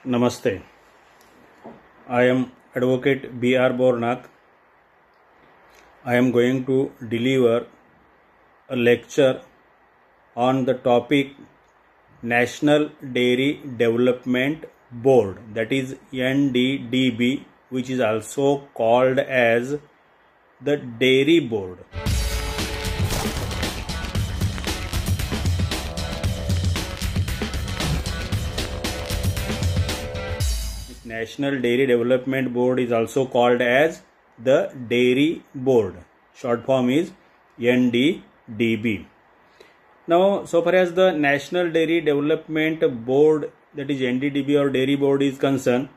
Namaste. I am Advocate B.R. Bornak. I am going to deliver a lecture on the topic National Dairy Development Board, that is NDDB, which is also called as the Dairy Board. National Dairy Development Board is also called as the Dairy Board. Short form is NDDB. Now, so far as the National Dairy Development Board, that is NDDB or Dairy Board is concerned,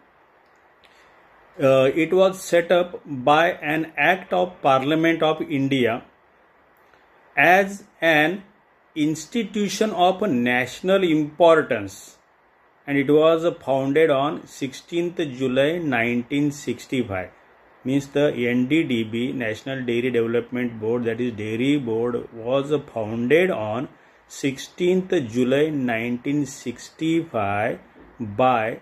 it was set up by an Act of Parliament of India as an institution of national importance, and it was founded on 16th July 1965. Means the NDDB, National Dairy Development Board, that is Dairy Board, was founded on 16th July 1965 by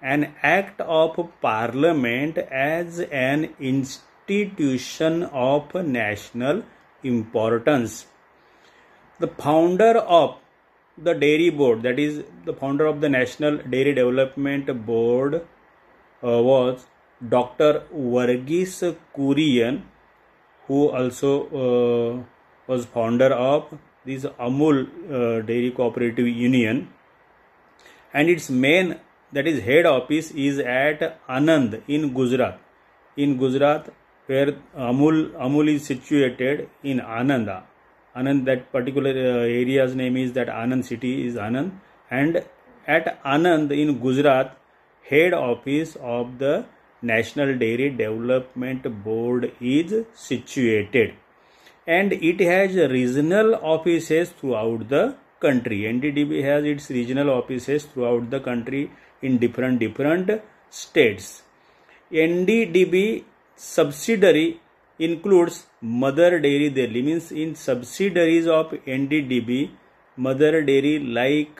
an Act of Parliament as an institution of national importance. The founder of the Dairy Board, that is the founder of the National Dairy Development Board, was Dr. Varghese Kurian, who also was founder of this Amul Dairy Cooperative Union, and its main, that is head office, is at Anand in Gujarat. In Gujarat, where Amul is situated in Anand. Anand, that particular area's name is that Anand city is Anand, and at Anand in Gujarat, head office of the National Dairy Development Board is situated, and it has regional offices throughout the country. NDDB has its regional offices throughout the country in different states. NDDB subsidiary includes Mother Dairy Delhi. Means in subsidiaries of NDDB, Mother Dairy like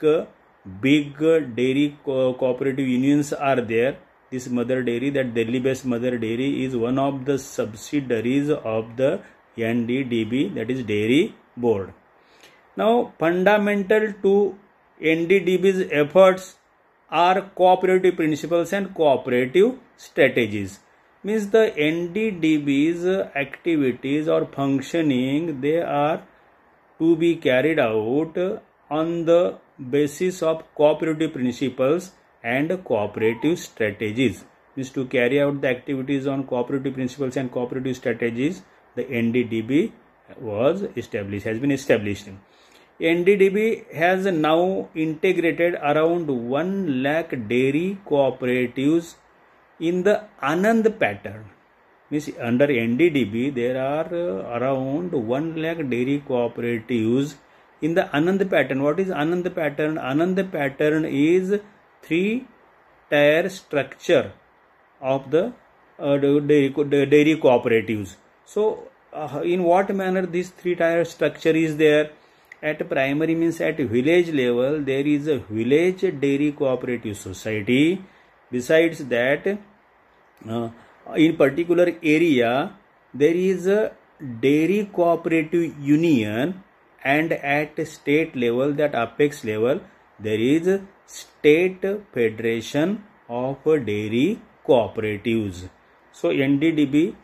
big dairy cooperative unions are there. This Mother Dairy, that Delhi based Mother Dairy, is one of the subsidiaries of the NDDB, that is Dairy Board. Now, fundamental to NDDB's efforts are cooperative principles and cooperative strategies. Means the NDDB's activities or functioning, they are to be carried out on the basis of cooperative principles and cooperative strategies. Means to carry out the activities on cooperative principles and cooperative strategies, the NDDB has been established. NDDB has now integrated around 1 lakh dairy cooperatives in the Anand pattern. Means under NDDB there are around 1 lakh dairy cooperatives in the Anand pattern. What is Anand pattern? Anand pattern is 3-tier structure of the dairy cooperatives. So in what manner this 3-tier structure is there? At primary, means at village level, there is a village dairy cooperative society. Besides that, in particular area, there is a dairy cooperative union, and at state level, that apex level, there is a state federation of dairy cooperatives. So NDDB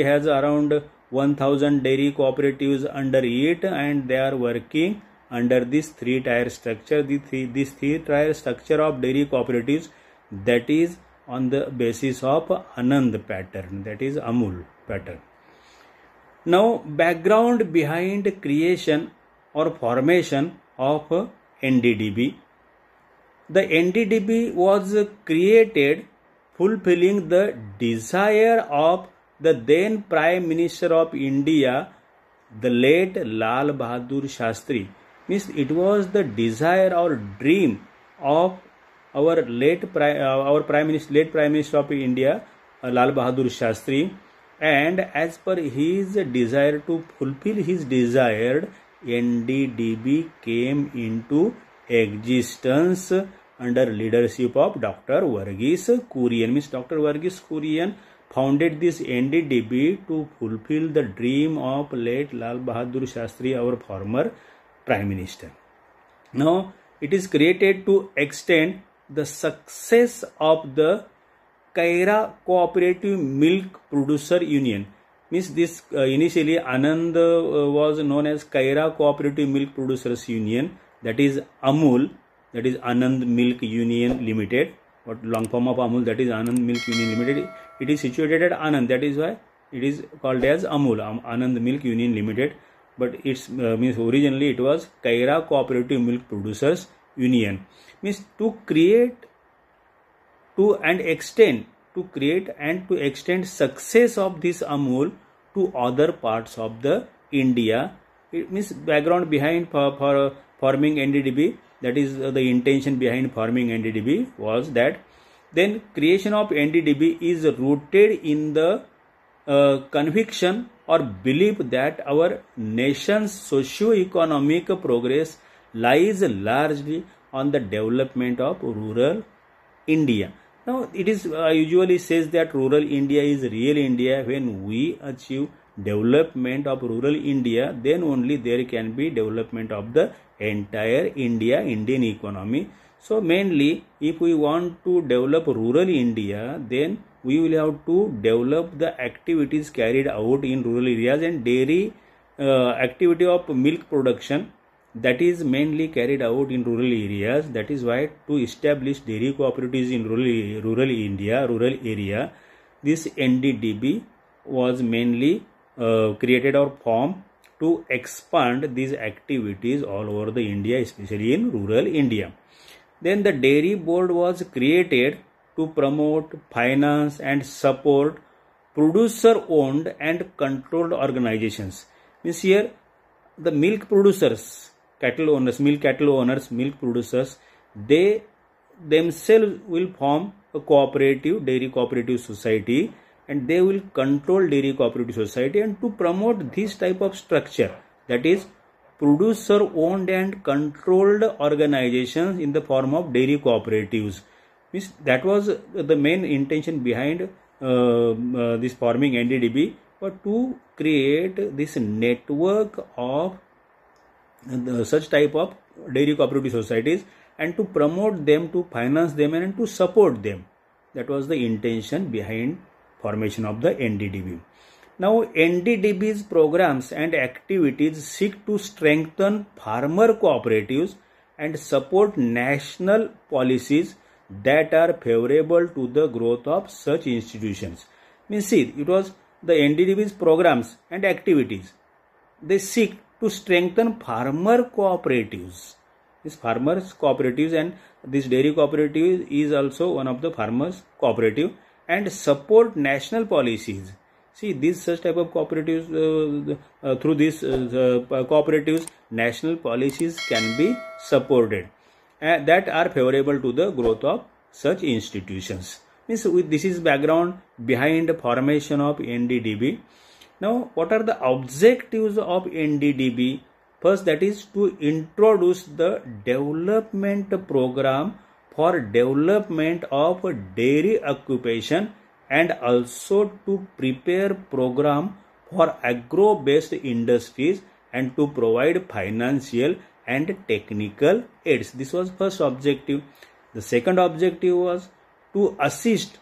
has around 1000 dairy cooperatives under it, and they are working under this 3-tier structure. This 3-tier structure of dairy cooperatives, that is on the basis of Anand pattern, that is Amul pattern. Now, background behind creation or formation of NDDB. The NDDB was created fulfilling the desire of the then Prime Minister of India, the late Lal Bahadur Shastri. Means it was the desire or dream of our late Prime Minister of India, Lal Bahadur Shastri, and as per his desire, to fulfill his desire, NDDB came into existence under leadership of Dr. Verghese Kurian. Means Dr. Verghese Kurian founded this NDDB to fulfill the dream of late Lal Bahadur Shastri, our former Prime Minister. Now, it is created to extend the success of the Kaira Cooperative Milk Producer Union. Means this initially Anand was known as Kaira Cooperative Milk Producers Union, that is Amul, that is Anand Milk Union Limited. What long form of Amul, that is Anand Milk Union Limited. It is situated at Anand, that is why it is called as Amul, Anand Milk Union Limited. But it's means originally it was Kaira Cooperative Milk Producers Union. Means to create and extend success of this Amul to other parts of the India. It means background behind for forming NDDB, that is the intention behind forming NDDB was that then creation of NDDB is rooted in the conviction or belief that our nation's socio-economic progress lies largely on the development of rural India. Now, it is usually says that rural India is real India. When we achieve development of rural India, then only there can be development of the entire Indian economy. So, mainly, if we want to develop rural India, then we will have to develop the activities carried out in rural areas, and dairy activity of milk production, that is mainly carried out in rural areas. That is why to establish dairy cooperatives in rural area, this NDDB was mainly created or formed to expand these activities all over the India, especially in rural India. Then the dairy board was created to promote, finance and support producer owned and controlled organizations. Means here the milk producers, milk producers, they themselves will form a dairy cooperative society, and they will control dairy cooperative society, and to promote this type of structure, that is producer owned and controlled organizations in the form of dairy cooperatives. Means that was the main intention behind this forming NDDB, but to create this network of such type of dairy cooperative societies and to promote them, to finance them and to support them. That was the intention behind formation of the NDDB. Now, NDDB's programs and activities seek to strengthen farmer cooperatives and support national policies that are favorable to the growth of such institutions. Means, see, it was the NDDB's programs and activities. They seek to strengthen farmer cooperatives. These farmers cooperatives, and this dairy cooperative is also one of the farmers cooperative, and support national policies. See, these such type of cooperatives, through these cooperatives, national policies can be supported that are favorable to the growth of such institutions. Means this is background behind the formation of NDDB. Now, what are the objectives of NDDB? First, that is to introduce the development program for development of dairy occupation, and also to prepare program for agro-based industries and to provide financial and technical aids. This was first objective. The second objective was to assist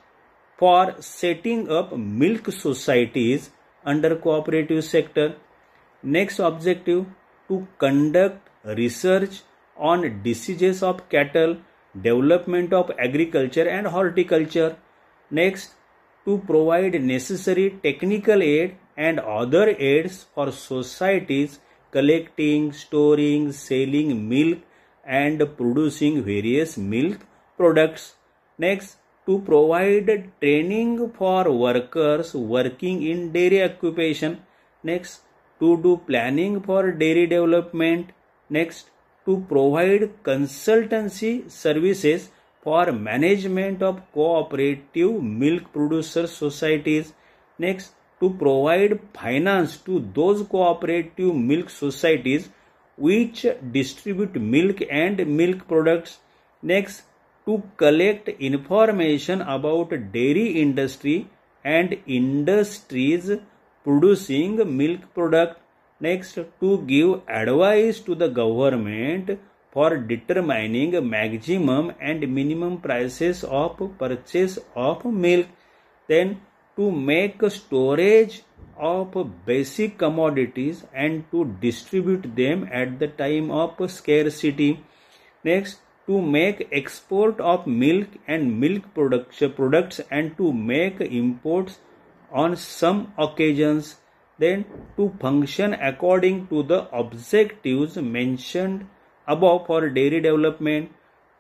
for setting up milk societies under cooperative sector. Next objective, to conduct research on diseases of cattle, development of agriculture and horticulture. Next, to provide necessary technical aid and other aids for societies collecting, storing, selling milk and producing various milk products. Next, to provide training for workers working in dairy occupation. Next, to do planning for dairy development. Next, to provide consultancy services for management of cooperative milk producer societies. Next, to provide finance to those cooperative milk societies which distribute milk and milk products. Next, to collect information about dairy industry and industries producing milk product. Next, to give advice to the government for determining maximum and minimum prices of purchase of milk. Then, to make storage of basic commodities and to distribute them at the time of scarcity. Next, to make export of milk and milk products and to make imports on some occasions. Then, to function according to the objectives mentioned above for dairy development,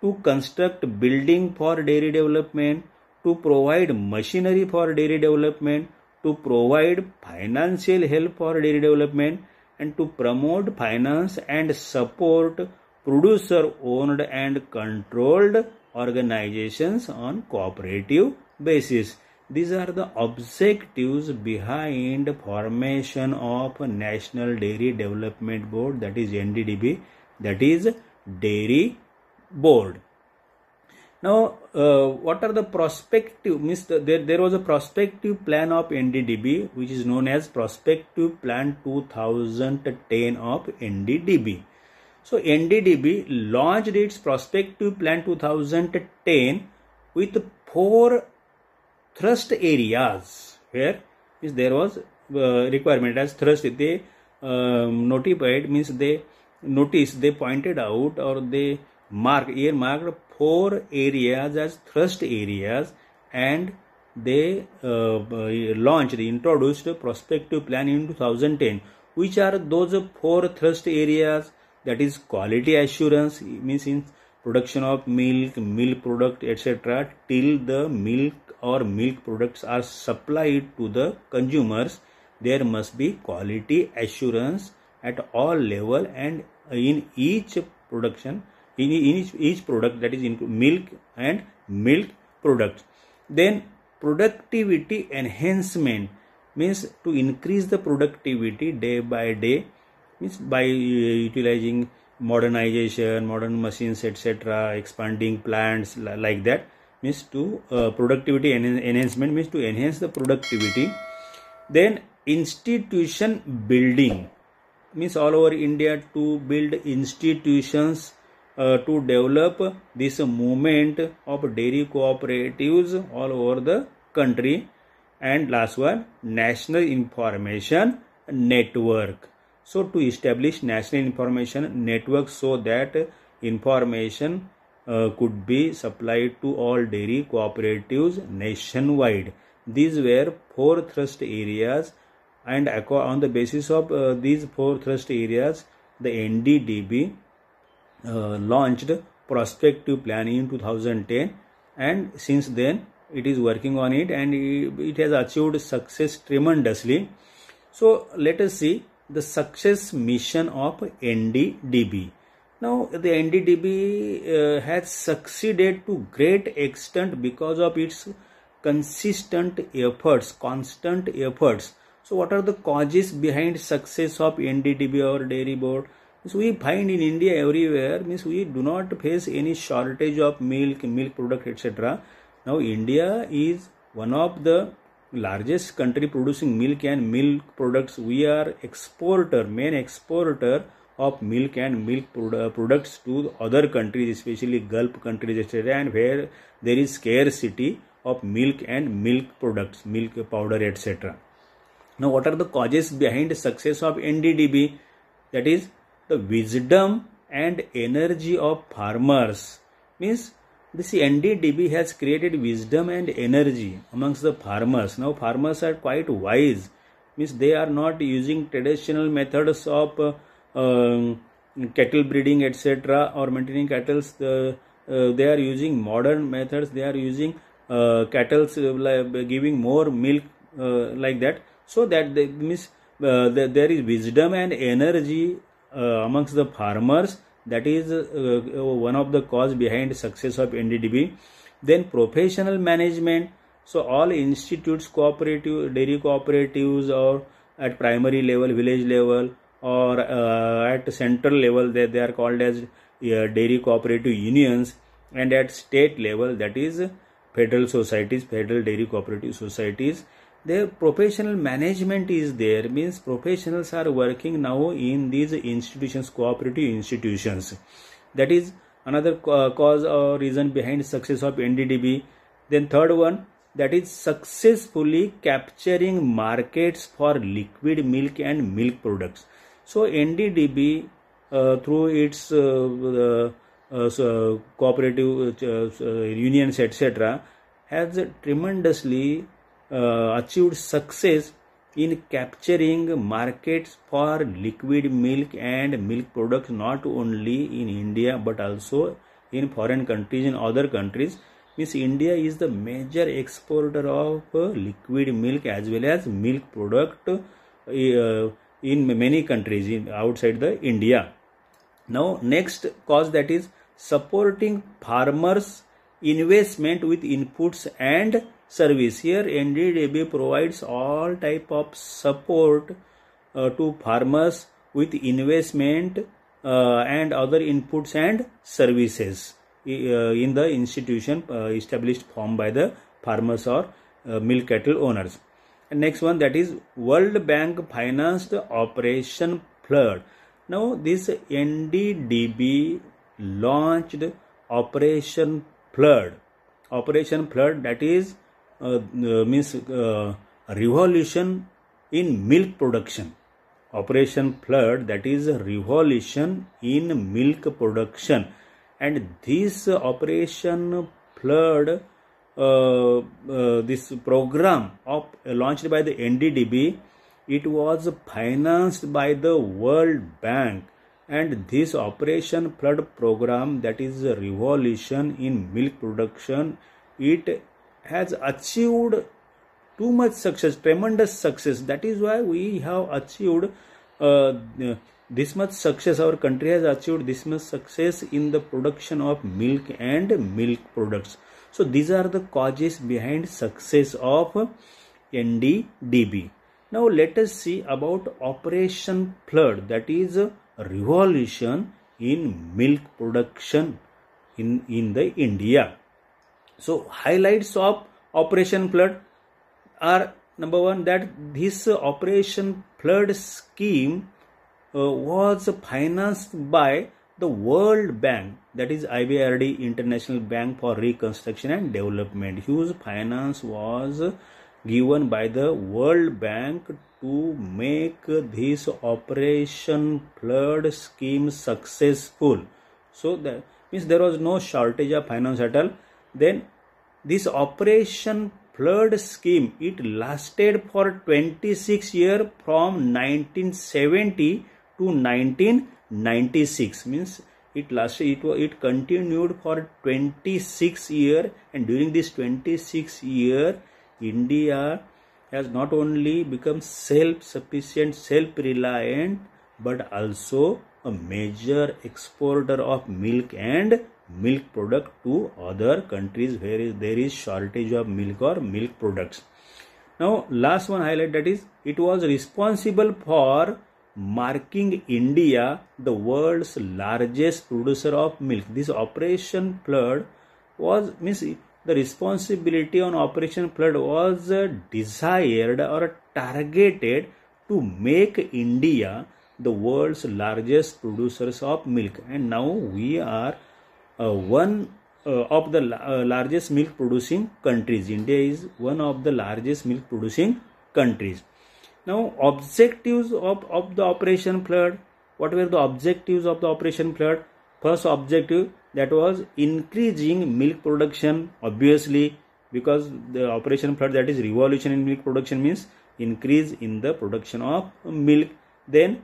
to construct building for dairy development, to provide machinery for dairy development, to provide financial help for dairy development, and to promote finance and support producer owned and controlled organizations on cooperative basis. These are the objectives behind formation of National Dairy Development Board, that is NDDB, that is Dairy Board. Now, what are the prospective, means there was a prospective plan of NDDB which is known as Prospective Plan 2010 of NDDB. So, NDDB launched its Prospective Plan 2010 with 4 thrust areas, where means there was requirement as thrust. They notified, means they noticed, they pointed out, or they earmarked 4 areas as thrust areas, and they introduced a prospective plan in 2010. Which are those 4 thrust areas? That is quality assurance, means in production of milk, milk product, etc. till the milk or milk products are supplied to the consumers, there must be quality assurance at all level and in each production, in each product, that is into milk and milk products. Then productivity enhancement, means to increase the productivity day by day, means by utilizing modernization, modern machines, etc., expanding plants like that, means to productivity enhancement, means to enhance the productivity. Then institution building, means all over India to build institutions to develop this movement of dairy cooperatives all over the country. And last one, national information network. So to establish national information network so that information could be supplied to all dairy cooperatives nationwide. These were 4 thrust areas, and on the basis of these 4 thrust areas, the NDDB launched prospective plan in 2010, and since then it is working on it, and it has achieved success tremendously. So let us see the success mission of NDDB. Now the NDDB has succeeded to great extent because of its constant efforts. So what are the causes behind success of NDDB or Dairy Board? So we find in India everywhere, means we do not face any shortage of milk, milk product, etc. Now India is one of the largest country producing milk and milk products. We are main exporter of milk and milk products to other countries, especially Gulf countries, etc., and where there is scarcity of milk and milk products, milk powder, etc. Now what are the causes behind the success of NDDB? That is the wisdom and energy of farmers. Means this NDDB has created wisdom and energy amongst the farmers. Now farmers are quite wise, means they are not using traditional methods of cattle breeding, etc., or maintaining cattle. They are using modern methods. They are using cattle giving more milk, like that. So that there is wisdom and energy amongst the farmers. That is one of the cause behind success of NDDB. Then professional management. So all institutes, dairy cooperatives, or at primary level, village level, or at central level, they are called as dairy cooperative unions. and at state level, that is federal societies, federal dairy cooperative societies, their professional management is there, means professionals are working now in these institutions, cooperative institutions. That is another cause or reason behind success of NDDB. Then third one, that is successfully capturing markets for liquid milk and milk products. So NDDB through its cooperative unions etc. has tremendously achieved success in capturing markets for liquid milk and milk products, not only in India but also in foreign countries, in other countries. Means India is the major exporter of liquid milk as well as milk product in many countries outside the India. Now next cause, that is supporting farmers investment with inputs and service. Here NDDB provides all type of support to farmers with investment and other inputs and services in the institution established formed by the farmers or milk cattle owners. And next one, that is World Bank financed Operation Flood. Now this NDDB launched Operation Flood. Operation Flood, that is means revolution in milk production. Operation Flood, that is a revolution in milk production. And this Operation Flood, this program launched by the NDDB, it was financed by the World Bank. And this Operation Flood program, that is a revolution in milk production, it has achieved too much success, tremendous success. That is why we have achieved this much success. Our country has achieved this much success in the production of milk and milk products. So these are the causes behind success of NDDB. Now let us see about Operation Flood, that is a revolution in milk production in the India. So highlights of Operation Flood are, number one, that this Operation Flood scheme was financed by the World Bank, that is IBRD, International Bank for Reconstruction and Development. Huge finance was given by the World Bank to make this Operation Flood scheme successful. So that means there was no shortage of finance at all. Then this Operation Flood scheme, it lasted for 26 years from 1970 to 1996. Means it lasted, it continued for 26 years, and during this 26 years India has not only become self-sufficient, self-reliant, but also a major exporter of milk and milk product to other countries where there is shortage of milk or milk products. Now last one highlight, that is it was responsible for marking India the world's largest producer of milk. This Operation Flood was, means the responsibility on Operation Flood was desired or targeted to make India the world's largest producers of milk. And now we are one of the largest milk producing countries. India is one of the largest milk producing countries. Now objectives of the Operation Flood. What were the objectives of the Operation Flood? First objective, that was increasing milk production, obviously, because the Operation Flood, that is revolution in milk production, means increase in the production of milk. Then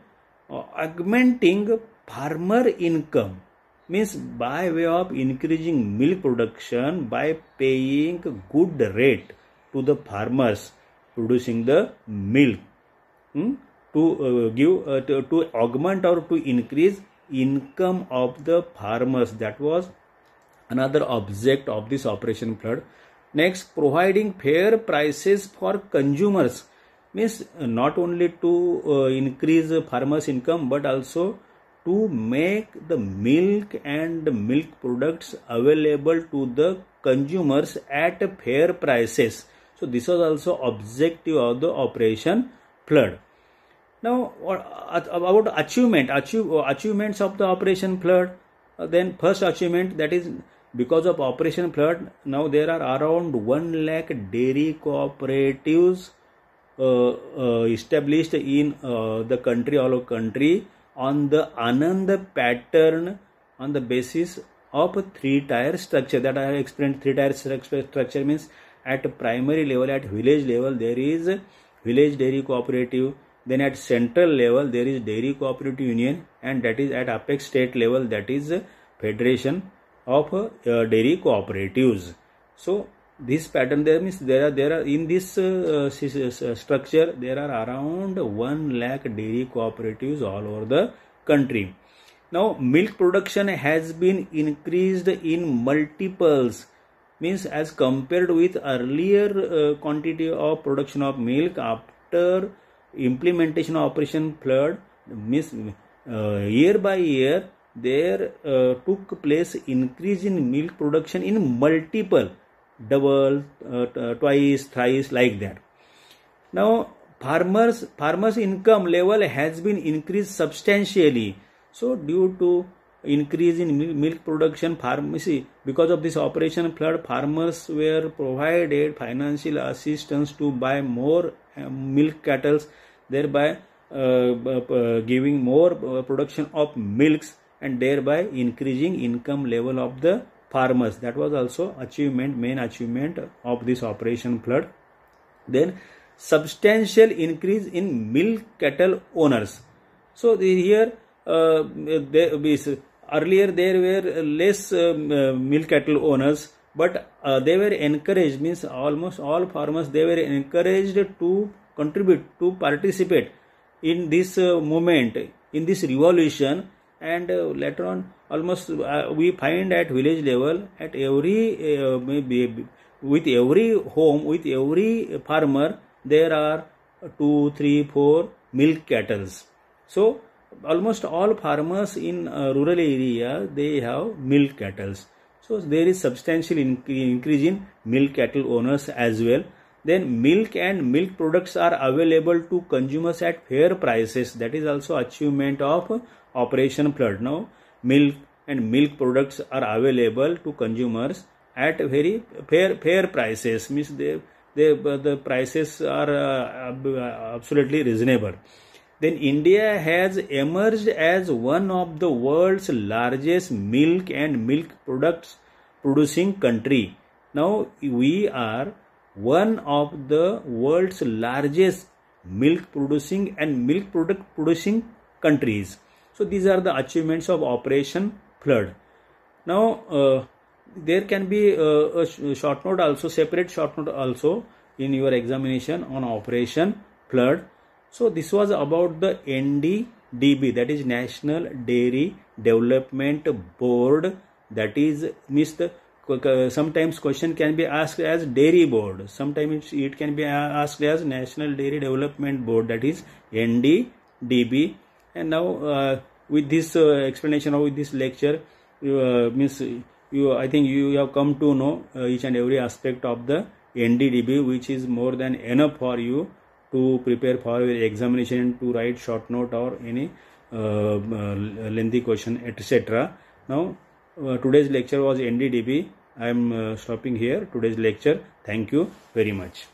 augmenting farmer income, means by way of increasing milk production by paying good rate to the farmers producing the milk, to augment or to increase income of the farmers. That was another object of this Operation Flood. Next, providing fair prices for consumers, means not only to increase farmers income but also to make the milk and milk products available to the consumers at fair prices. So this was also objective of the Operation Flood. Now about achievements of the Operation Flood. Then first achievement, that is because of Operation Flood, now there are around 1 lakh dairy cooperatives established in the country, all over country, on the Anand pattern, on the basis of 3-tier structure that I have explained. 3-tier structure means at primary level, at village level, there is village dairy cooperative. Then at central level, there is dairy cooperative union, and that is at apex state level, that is Federation of Dairy Cooperatives. So this pattern there means there are in this structure there are around 1 lakh dairy cooperatives all over the country. Now milk production has been increased in multiples, means as compared with earlier quantity of production of milk after implementation of Operation Flood. Means year by year there took place increase in milk production in multiple, double, twice, thrice, like that. Now farmers income level has been increased substantially. So due to increase in milk production, because of this Operation Flood, farmers were provided financial assistance to buy more milk cattle, thereby giving more production of milks and thereby increasing income level of the farmers. That was also main achievement of this Operation Flood. Then substantial increase in milk cattle owners. So here earlier there were less milk cattle owners, but they were encouraged, means almost all farmers, they were encouraged to contribute, to participate in this movement, in this revolution. And later on, almost we find at village level, at every with every home, with every farmer, there are 2, 3, 4 milk cattle. So almost all farmers in rural area, they have milk cattle. So there is substantial increase in milk cattle owners as well. Then milk and milk products are available to consumers at fair prices. That is also achievement of Operation Flood. Now milk and milk products are available to consumers at very fair prices. Means the prices are absolutely reasonable. Then India has emerged as one of the world's largest milk and milk products producing country. Now we are one of the world's largest milk producing and milk product producing countries. So these are the achievements of Operation Flood. Now there can be a short note also, separate short note also in your examination on Operation Flood. So this was about the NDDB, that is National Dairy Development Board. That is sometimes question can be asked as Dairy Board. Sometimes it can be asked as National Dairy Development Board, that is NDDB. And now with this explanation or with this lecture, I think you have come to know each and every aspect of the NDDB, which is more than enough for you to prepare for your examination, to write short note or any lengthy question, etc. Now today's lecture was NDDB. I am stopping here today's lecture. Thank you very much.